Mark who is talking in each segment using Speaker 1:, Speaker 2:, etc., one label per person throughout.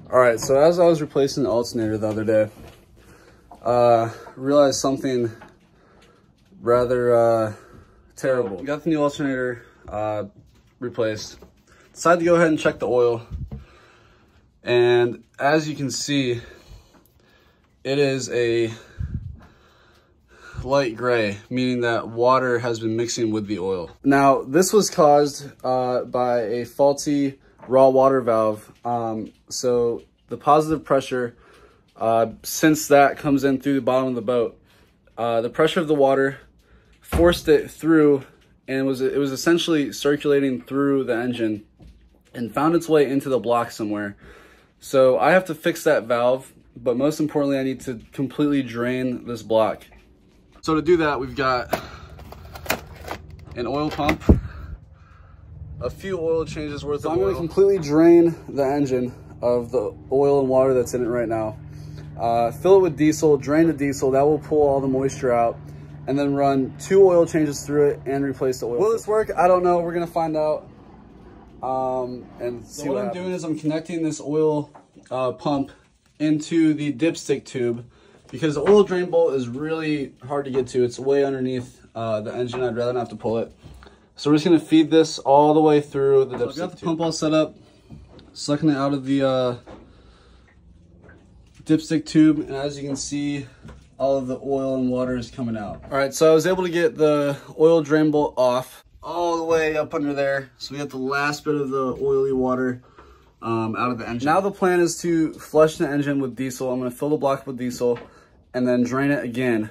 Speaker 1: All right, so as I was replacing the alternator the other day, realized something rather terrible. We got the new alternator replaced. Decided to go ahead and check the oil. And as you can see, it is a light gray, meaning that water has been mixing with the oil. Now, this was caused by a faulty raw water valve. So the positive pressure, since that comes in through the bottom of the boat, the pressure of the water forced it through, and it was essentially circulating through the engine and found its way into the block somewhere. So I have to fix that valve, but most importantly, I need to completely drain this block. So to do that, we've got an oil pump, a few oil changes worth of oil. I'm going to completely drain the engine of the oil and water that's in it right now. Fill it with diesel, drain the diesel, that will pull all the moisture out, and then run 2 oil changes through it and replace the oil. Will this work? I don't know. We're going to find out and see what I'm doing is I'm connecting this oil pump into the dipstick tube, because the oil drain bolt is really hard to get to. It's way underneath the engine. I'd rather not have to pull it. So we're just gonna feed this all the way through the dipstick. So I've got the pump all set up, sucking it out of the dipstick tube, and as you can see, all of the oil and water is coming out. All right, so I was able to get the oil drain bolt off all the way up under there. So we got the last bit of the oily water out of the engine. Now the plan is to flush the engine with diesel. I'm gonna fill the block with diesel and then drain it again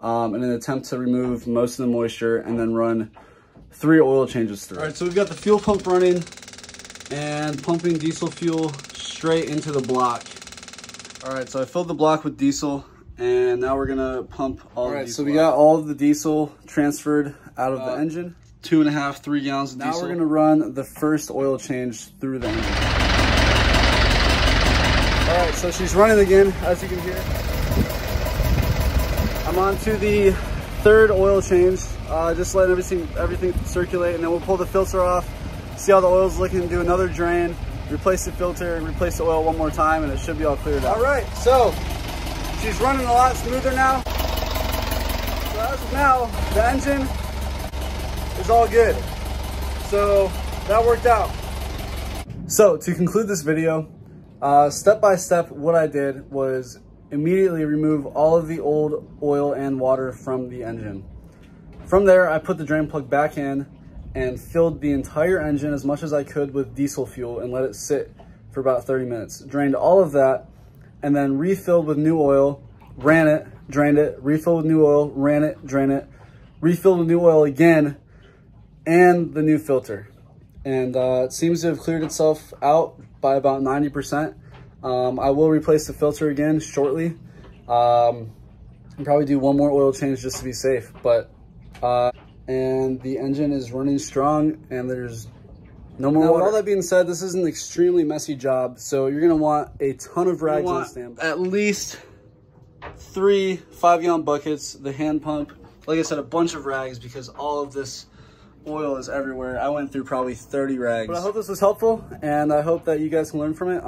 Speaker 1: in an attempt to remove most of the moisture, and then run 3 oil changes through. All right, so we've got the fuel pump running and pumping diesel fuel straight into the block. All right, so I filled the block with diesel, and now we're gonna pump all the diesel. So we got all of the diesel transferred out of the engine. 2.5, 3 gallons of diesel. Now we're gonna run the first oil change through the engine. All right, so she's running again, as you can hear. I'm on to the 3rd oil change, just letting everything circulate, and then we'll pull the filter off, see how the oil's looking, do another drain, replace the filter, and replace the oil one more time, and it should be all cleared out. All right, so she's running a lot smoother now. So as of now, the engine is all good. So that worked out. So to conclude this video, step by step, what I did was immediately remove all of the old oil and water from the engine. From there, I put the drain plug back in and filled the entire engine as much as I could with diesel fuel and let it sit for about 30 minutes. Drained all of that and then refilled with new oil, ran it, drained it, refilled with new oil, ran it, drained it, refilled with new oil again, and the new filter. And it seems to have cleared itself out by about 90%. I will replace the filter again shortly, and probably do 1 more oil change just to be safe. But and the engine is running strong, and there's no more water. With all that being said, this is an extremely messy job, so you're gonna want a ton of rags on standby. At least 3 5-gallon buckets, the hand pump, like I said, a bunch of rags, because all of this oil is everywhere. I went through probably 30 rags. But I hope this was helpful, and I hope that you guys can learn from it.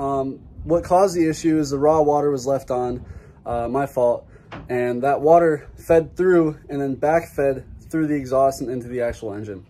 Speaker 1: What caused the issue is the raw water was left on, my fault, and that water fed through and then back fed through the exhaust and into the actual engine.